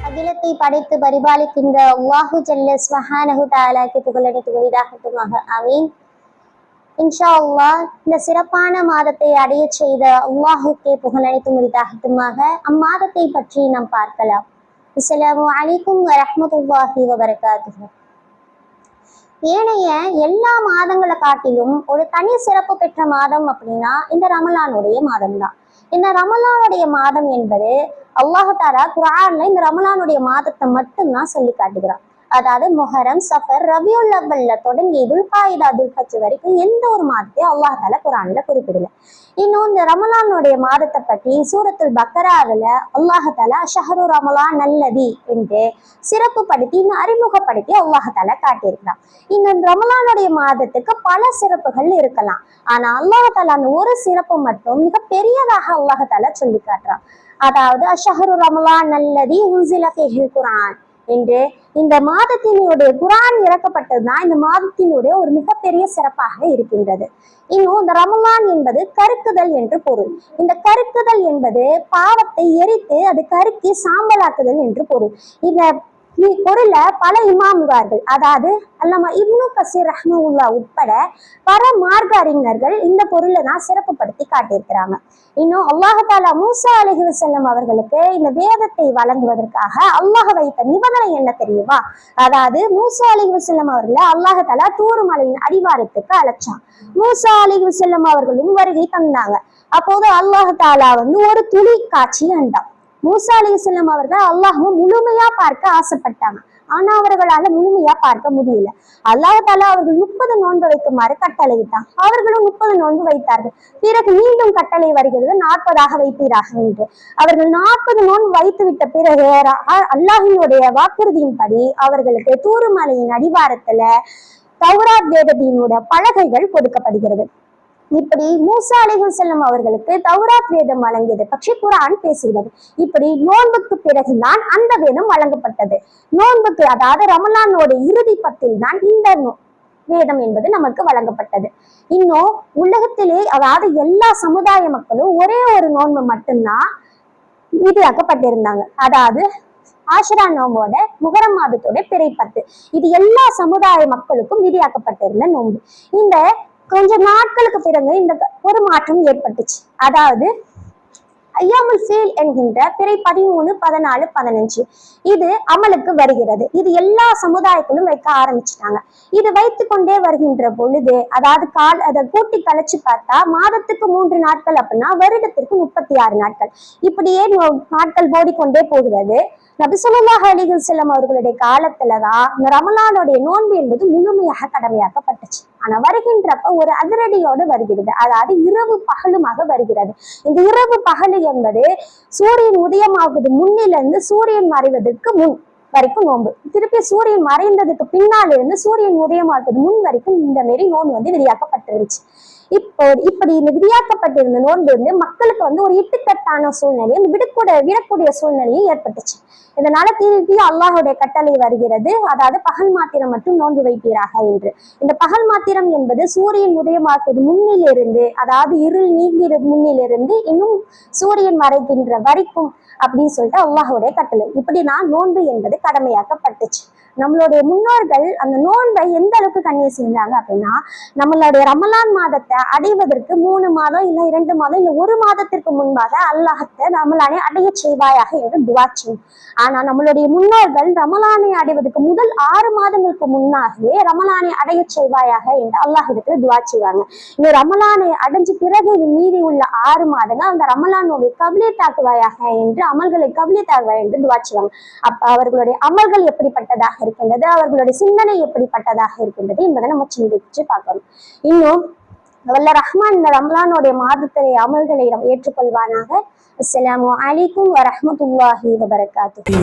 அகிலத்தை படைத்து பரிபாலிக்கின்ற அல்லாஹு ஜல்ல சுப்ஹானஹு தஆலாக்கு புகழனைத்து உரித்தாகட்டுமாக. ஆமீன். இன்ஷா அல்லாஹ் இந்த சிறப்பான மாதத்தை அடைய செய்த அல்லாஹுக்கே புகழனைத்து உரித்தாகட்டுமாக. அம்மாதத்தை பற்றி நாம் பார்க்கலாம். அஸ்ஸலாமு அலைக்கும் வரஹ்மத்துல்லாஹி வபரகாத்துஹு. ஏனைய எல்லா மாதங்களை காட்டிலும் ஒரு தனி சிறப்பு பெற்ற மாதம் அப்படின்னா இந்த ரமலானுடைய மாதம் தான். இந்த ரமலானுடைய மாதம் என்பது அல்லாஹ் தஆலா குர்ஆன்ல இந்த ரமலானுடைய மாதத்தை மட்டும்தான் சொல்லி காட்டுகிறான். அதாவது முஹர்ரம், சஃபர், ரபியுல் அவ்வல்ல தொடங்கி துல்காயிதா துல்ஹஜ் வரைக்கும் எந்த ஒரு மாதத்தையும் அல்லாஹ் தஆலா குர்ஆன்ல குறிப்பிடல. இன்னும் இந்த ரமலானுடைய மாதத்தை பற்றி சூரத்துல் பக்கராவில் அல்லாஹ் தஆலா ஷஹ்ரு ரமலான் அல்லதி என்று சிறப்பு படுத்தி இன்னும் அறிமுகப்படுத்தி அல்லாஹ் தஆலா காட்டியிருக்கிறான். இந்த ரமலானுடைய மாதத்துக்கு பல சிறப்புகள் இருக்கலாம். ஆனா அல்லாஹ் தஆலா அந்த ஒரு சிறப்பு மட்டும் மிக பெரியதாக அல்லாஹ் தஆலா சொல்லி காட்டுறான். அதாவது ஷஹ்ரு ரமலான் அல்லதி உன்சில ஃபீஹில் குர்ஆன் என்று இந்த மாதத்தினுடைய குர்ஆன் இறக்கப்பட்டதுதான் இந்த மாதத்தினுடைய ஒரு மிகப்பெரிய சிறப்பாக இருக்கின்றது. இன்னும் இந்த ரமலான் என்பது கருக்குதல் என்று பொருள். இந்த கருக்குதல் என்பது பாவத்தை எரித்து அது கருக்கி சாம்பலாக்குதல் என்று பொருள். இந்த பொருள பல இமாம்கார்கள், அதாவது அல்லாமா இப்னு கசீர் ரஹ்மத்துல்லாஹி உட்பட பல மார்க்க அறிஞர்கள் இந்த பொருளை தான் சிறப்புப்படுத்தி காட்டியிருக்கிறாங்க. இன்னும் அல்லாஹ் தஆலா மூசா அலைஹிஸ்ஸலாம் அவர்களுக்கு இந்த வேதத்தை வழங்குவதற்காக அல்லாஹ் வைத்த நிபந்தனை என்ன தெரியுமா? அதாவது மூசா அலைஹிஸ்ஸலாம் அவர்களை அல்லாஹ் தஆலா தூர் மலையின் அடிவாரத்துக்கு அழைச்சான். மூசா அலைஹிஸ்ஸலாம் அவர்களும் வருகை தந்தாங்க. அப்போது அல்லாஹ் தஆலா ஒரு துளி காட்சி கண்டான். மூசா அலைஹிஸ்ஸலாம் அவர்கள் அல்லாஹ்வை முழுமையா பார்க்க ஆசைப்பட்டாங்க. ஆனா அவர்களால முழுமையா பார்க்க முடியல. அல்லாஹ் தஆலா அவர்கள் 30 நோன்பு வைக்குமாறு கட்டளையிட்டான். அவர்களும் 30 நோன்பு வைத்தார்கள். பிறகு மீண்டும் கட்டளை வருகிறது 40ஆக வைப்பீராக என்று. அவர்கள் 40 நோன்பு வைத்து விட்ட பிறகு அல்லாஹ்வினுடைய வாக்குறுதியின்படி அவர்களுக்கு தூர் மலையின் அடிவாரத்துல தௌராத் வேதத்தினுடைய பலகைகள் கொடுக்கப்படுகிறது. இப்படி மூசா அலைஹிஸ்ஸலாம் அவர்களுக்கு தௌராத் வேதம் வழங்கியது பற்றி குர்ஆன் பேசுகிறது. இப்படி நோன்புக்கு பிறகுதான் அந்த வேதம் வழங்கப்பட்டது. நோன்புக்கு, அதாவது ரமலானோட இறுதி பத்தில் தான் இந்த வேதம் என்பது நமக்கு வழங்கப்பட்டது. இன்னும் உலகத்திலே, அதாவது எல்லா சமுதாய மக்களும் ஒரே ஒரு நோன்பு மட்டும்தான் விதியாக்கப்பட்டிருந்தாங்க. அதாவது ஆஷரா நோம்போட முஹர்ரம் மாதத்தோட பிறை 10. இது எல்லா சமுதாய மக்களுக்கும் விதியாக்கப்பட்டிருந்த நோன்பு. இந்த கொஞ்ச நாட்களுக்கு பிறகு இந்த ஒரு மாற்றம் ஏற்பட்டுச்சு. அதாவது ஐயாமுல் ஃபீல் என்கின்ற பிறை 13, 14, 15 இது அமலுக்கு வருகிறது. இது எல்லா சமுதாயத்திலும் வைக்க ஆரம்பிச்சுட்டாங்க. இது வைத்து கொண்டே வருகின்ற பொழுது, அதாவது அதை கூட்டி கழிச்சு பார்த்தா மாதத்துக்கு 3 நாட்கள் அப்படின்னா வருடத்திற்கு 36 நாட்கள். இப்படியே நாட்கள் ஓடிக்கொண்டே போகிறது. நபி ஸல்லல்லாஹு அலைஹி வஸல்லம் அவர்களுடைய காலத்துலதான் இந்த ரமலானுடைய நோன்பு என்பது முழுமையாக கடமையாக்கப்பட்டுச்சு. ஆனா வருகின்றப்ப ஒரு அதிரடியோடு வருகிறது. அதாவது இரவு பகலுமாக வருகிறது. இந்த இரவு பகலு என்பது சூரியன் உதயமாகுது முன்னிலிருந்து சூரியன் மறைவதற்கு முன் வரைக்கும் நோன்பு, திருப்பி சூரியன் மறைந்ததுக்கு பின்னால் இருந்து சூரியன் உதயமாகுது முன் வரைக்கும் இந்த மாரி நோன்பு விதியாக்கப்பட்டிருந்துச்சு. இப்படி இந்த விதியாக்கப்பட்டிருந்த நோன்பு மக்களுக்கு ஒரு இட்டுக்கட்டான சூழ்நிலையும் விடக்கூடிய சூழ்நிலையும் ஏற்பட்டுச்சு. இதனால திருப்பி அல்லாஹுடைய கட்டளை வருகிறது. அதாவது பகல் மாத்திரம் மட்டும் நோன்பு வைப்பீராக என்று. இந்த பகல் மாத்திரம் என்பது சூரியன் உதயமாக்குவது முன்னிலிருந்து, அதாவது இருள் நீங்கிற முன்னிலிருந்து இன்னும் சூரியன் மறைகின்ற வரைக்கும் அப்படின்னு சொல்லிட்டு அல்லாஹுடைய கட்டளை. இப்படிதான் நோன்பு என்பது கடமையாக்கப்பட்டுச்சு. நம்மளுடைய முன்னோர்கள் அந்த நோன்பை எந்த அளவுக்கு கண்ணியம் செஞ்சாங்க அப்படின்னா, நம்மளுடைய ரமலான் மாதத்தை அடைவதற்கு 3 மாதம் இல்ல 2 மாதம் இல்ல 1 மாதத்திற்கு முன்பாக அல்லாஹ்வை ரமலானை அடைய செய்வாயாக என்று துஆ செய்யும். ஆனா நம்மளுடைய முன்னோர்கள் ரமலானை அடைவதற்கு முதல் 6 மாதங்களுக்கு முன்னாகவே ரமலானை அடைய செய்வாயாக என்று அல்லாஹ்விடத்துல துஆ செய்வாங்க. இந்த ரமலானை அடைஞ்ச பிறகு மீதி உள்ள 6 மாதங்கள் அந்த ரமலானுடைய கபிலியத்தாக்குவாயாக என்று, அமல்களை கபிலியத்தாக்குவாய் என்று துஆ செய்வாங்க. அப்ப அவர்களுடைய அமல்கள் எப்படிப்பட்டதாக இருக்கின்றது, அவர்களுடைய சிந்தனை எப்படிப்பட்டதாக இருக்கின்றது என்பதை நம்ம சிந்திச்சு பார்க்கணும். இன்னும் வல்ல ரஹ்மான் இந்த ரமலானுடைய மாதத்திலே அமல்களை ஏற்றுக்கொள்வானாக. அஸ்ஸலாமு அலைக்கும் வரஹ்மத்துல்லாஹி வபரகாத்துஹு.